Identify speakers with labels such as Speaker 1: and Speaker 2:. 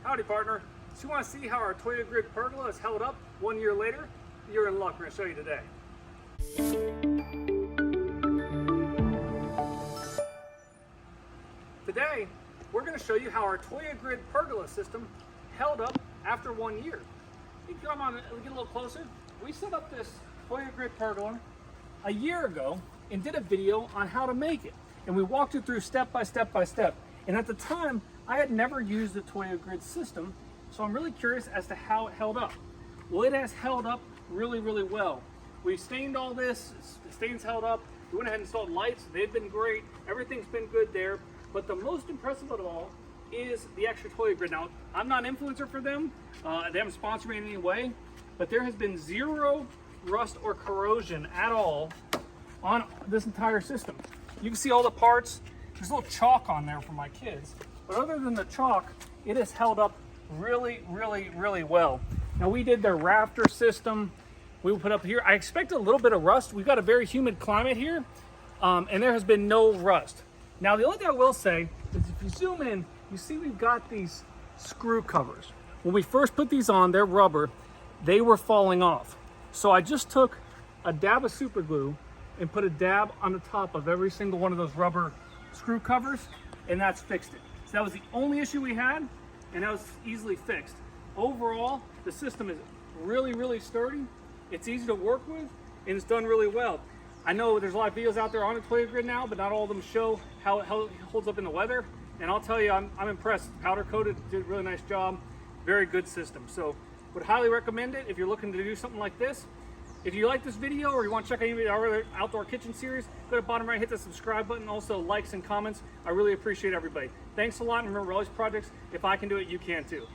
Speaker 1: Howdy partner. So you want to see how our Toja Grid Pergola has held up 1 year later? You're in luck, we're going to show you today. Today, we're going to show you how our Toja Grid Pergola system held up after 1 year. You can come on and get a little closer. We set up this Toja Grid Pergola a year ago and did a video on how to make it. And we walked it through step by step by step. And at the time, I had never used the Toja Grid system, so I'm really curious as to how it held up. Well, it has held up really, really well. We stained all this, the stains held up. We went ahead and installed lights, they've been great. Everything's been good there. But the most impressive of all is the extra Toja Grid. Now, I'm not an influencer for them. They haven't sponsored me in any way, but there has been zero rust or corrosion at all on this entire system. You can see all the parts. There's a little chalk on there for my kids. But other than the chalk, it has held up really, really, really well. Now we did their rafter system. We put up here. I expect a little bit of rust. We've got a very humid climate here, and there has been no rust. Now the only thing I will say is if you zoom in, you see we've got these screw covers. When we first put these on, they're rubber, they were falling off. So I just took a dab of super glue and put a dab on the top of every single one of those rubber screw covers, and that's fixed it. So that was the only issue we had, and that was easily fixed. Overall, the system is really, really sturdy. It's easy to work with, and it's done really well. I know there's a lot of videos out there on the Toja Grid now, but not all of them show how it holds up in the weather. And I'll tell you, I'm impressed. Powder coated, did a really nice job. Very good system. So would highly recommend it if you're looking to do something like this. If you like this video or you want to check out any of our other outdoor kitchen series, go to the bottom right, hit the subscribe button. Also likes and comments. I really appreciate everybody. Thanks a lot, and remember all these projects, if I can do it, you can too.